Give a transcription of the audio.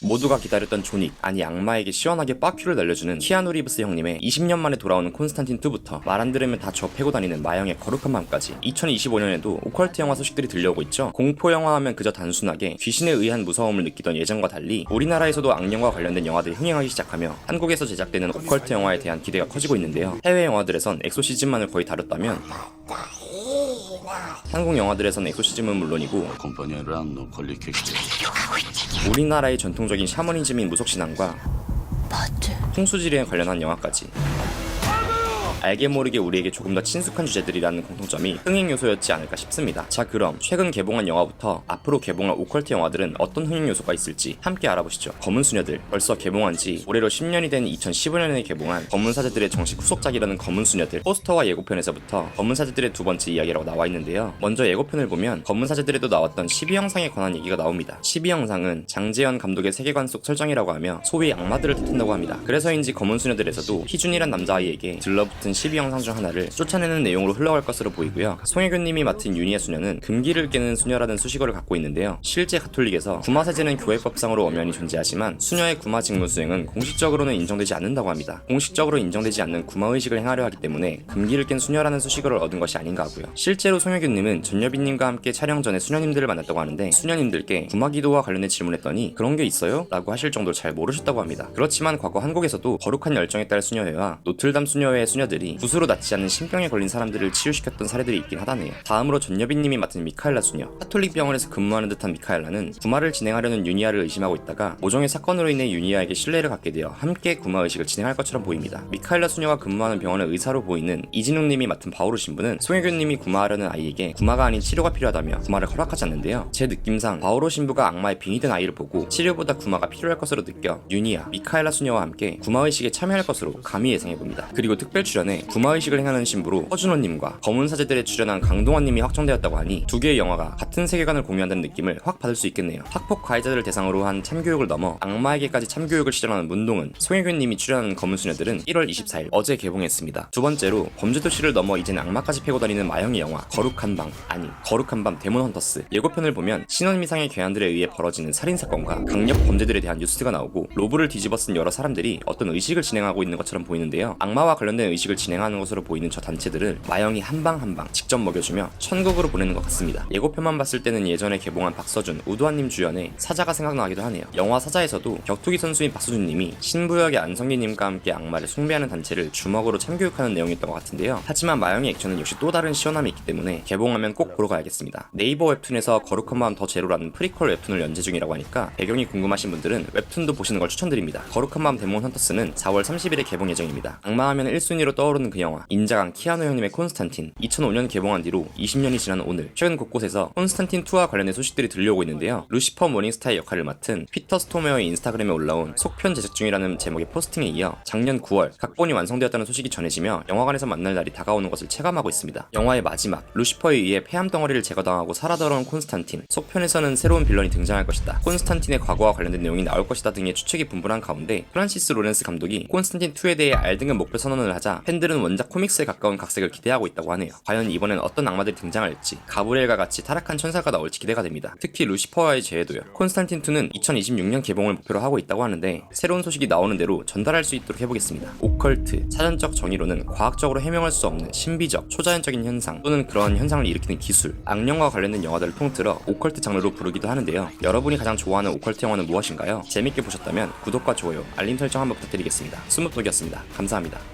모두가 기다렸던 존윅, 아니 악마에게 시원하게 빠큐를 날려주는 키아누 리브스 형님의 20년 만에 돌아오는 콘스탄틴 2부터 말 안 들으면 다 저 패고 다니는 마영의 거룩한 맘까지 2025년에도 오컬트 영화 소식들이 들려오고 있죠. 공포 영화 하면 그저 단순하게 귀신에 의한 무서움을 느끼던 예전과 달리 우리나라에서도 악령과 관련된 영화들이 흥행하기 시작하며 한국에서 제작되는 오컬트 영화에 대한 기대가 커지고 있는데요. 해외 영화들에선 엑소시즘만을 거의 다뤘다면 한국 영화들에선 엑소시즘은 물론이고 우리나라의 전통적인 샤머니즘인 무속신앙과 풍수지리에 관련한 영화까지 알게 모르게 우리에게 조금 더 친숙한 주제들이라는 공통점이 흥행 요소였지 않을까 싶습니다. 자, 그럼 최근 개봉한 영화부터 앞으로 개봉할 오컬트 영화들은 어떤 흥행 요소가 있을지 함께 알아보시죠. 검은 수녀들, 벌써 개봉한 지 올해로 10년이 된 2015년에 개봉한 검은 사제들의 정식 후속작이라는 검은 수녀들, 포스터와 예고편에서부터 검은 사제들의 두 번째 이야기라고 나와 있는데요. 먼저 예고편을 보면 검은 사제들에도 나왔던 12형상에 관한 얘기가 나옵니다. 12형상은 장재현 감독의 세계관 속 설정이라고 하며 소위 악마들을 뜻한다고 합니다. 그래서인지 검은 수녀들에서도 희준이란 남자아이에게 들러붙은 12형상 중 하나를 쫓아내는 내용으로 흘러갈 것으로 보이고요. 송혜교님이 맡은 윤희의 수녀는 금기를 깨는 수녀라는 수식어를 갖고 있는데요. 실제 가톨릭에서 구마세제는 교회법상으로 엄연히 존재하지만 수녀의 구마 직무 수행은 공식적으로는 인정되지 않는다고 합니다. 공식적으로 인정되지 않는 구마의식을 행하려 하기 때문에 금기를 깬 수녀라는 수식어를 얻은 것이 아닌가 하고요. 실제로 송혜교님은 전여빈님과 함께 촬영 전에 수녀님들을 만났다고 하는데 수녀님들께 구마기도와 관련된 질문했더니 그런 게 있어요? 라고 하실 정도로 잘 모르셨다고 합니다. 그렇지만 과거 한국에서도 거룩한 열정에 따른 수녀회와 노틀담 수녀회의 수녀들이 붓으로 낫지 않는 신병에 걸린 사람들을 치유시켰던 사례들이 있긴 하다네요. 다음으로 전여빈님이 맡은 미카엘라 수녀, 카톨릭 병원에서 근무하는 듯한 미카엘라는 구마를 진행하려는 유니아를 의심하고 있다가 모종의 사건으로 인해 유니아에게 신뢰를 갖게 되어 함께 구마의식을 진행할 것처럼 보입니다. 미카엘라 수녀가 근무하는 병원의 의사로 보이는 이진욱님이 맡은 바오르 신부는 송혜교님이 구마하려는 아이에게 구마가 아닌 치료가 필요하다며 구마를 허락하지 않는데요. 제 느낌상 바오르 신부가 악마의 빙의된 아이를 보고 치료보다 구마가 필요할 것으로 느껴 유니아, 미카엘라 수녀와 함께 구마의식에 참여할 것으로 감히 예상해봅니다. 그리고 특별 출연에 구마의식을 행하는 신부로 허준호님과 검은 사제들에 출연한 강동원님이 확정되었다고 하니 두 개의 영화가 같은 세계관을 공유한다는 느낌을 확 받을 수 있겠네요. 학폭 가해자들을 대상으로 한 참교육을 넘어 악마에게까지 참교육을 실현하는 문동은, 송혜교님이 출연하는 검은 수녀들은 1월 24일 어제 개봉했습니다. 두 번째로 범죄도시를 넘어 이젠 악마까지 패고 다니는 마영의 영화 거룩한 밤, 아니 거룩한 밤 데몬 헌터스. 예고편을 보면 신원미상의 괴한들에 의해 벌어지는 살인사건과 강력 범죄들에 대한 뉴스가 나오고 로브를 뒤집어 쓴 여러 사람들이 어떤 의식을 진행하고 있는 것처럼 보이는데요. 악마와 관련된 의식을 진행하는 것으로 보이는 저 단체들을 마영이 한 방 한 방 직접 먹여주며 천국으로 보내는 것 같습니다. 예고편만 봤을 때는 예전에 개봉한 박서준, 우두환님 주연의 사자가 생각나기도 하네요. 영화 사자에서도 격투기 선수인 박서준님이 신부역의 안성기님과 함께 악마를 숭배하는 단체를 주먹으로 참교육하는 내용이었던 것 같은데요. 하지만 마영의 액션은 역시 또 다른 시원함이 있기 때문에 개봉하면 꼭 보러 가야겠습니다. 네이버 웹툰에서 거룩한 마음 더 제로라는 프리퀄 웹툰을 연재 중이라고 하니까 배경이 궁금하신 분들은 웹툰도 보시는 걸 추천드립니다. 거룩한 마음 데몬 헌터스는 4월 30일에 개봉 예정입니다. 악마하면 1순위로 떠오르는 그 영화, 인자강 키아누 형님의 콘스탄틴. 2005년 개봉한 뒤로 20년이 지난 오늘 최근 곳곳에서 콘스탄틴 2와 관련된 소식들이 들려오고 있는데요. 루시퍼 모닝스타의 역할을 맡은 피터 스토메어의 인스타그램에 올라온 속편 제작 중이라는 제목의 포스팅에 이어 작년 9월 각본이 완성되었다는 소식이 전해지며 영화관에서 만날 날이 다가오는 것을 체감하고 있습니다. 영화의 마지막, 루시퍼에 의해 폐암 덩어리를 제거당하고 살아 돌아온 콘스탄틴. 속편에서는 새로운 빌런이 등장할 것이다, 콘스탄틴의 과거와 관련된 내용이 나올 것이다 등의 추측이 분분한 가운데 프란시스 로렌스 감독이 콘스탄틴 2에 대해 알등급 목표 선언을 하자 팬들은 원작 코믹스에 가까운 각색을 기대하고 있다고 하네요. 과연 이번엔 어떤 악마들이 등장할지, 가브리엘과 같이 타락한 천사가 나올지 기대가 됩니다. 특히 루시퍼와의 재해도요. 콘스탄틴 2는 2026년 개봉을 목표로 하고 있다고 하는데 새로운 소식이 나오는 대로 전달할 수 있도록 해보겠습니다. 오컬트, 사전적 정의로는 과학적으로 해명할 수 없는 신비적, 초자연적인 현상 또는 그런 현상을 일으키는 기술, 악령과 관련된 영화들을 통틀어 오컬트 장르로 부르기도 하는데요. 여러분이 가장 좋아하는 오컬트 영화는 무엇인가요? 재밌게 보셨다면 구독과 좋아요, 알림 설정 한번 부탁드리겠습니다. 스무톡이었습니다. 감사합니다.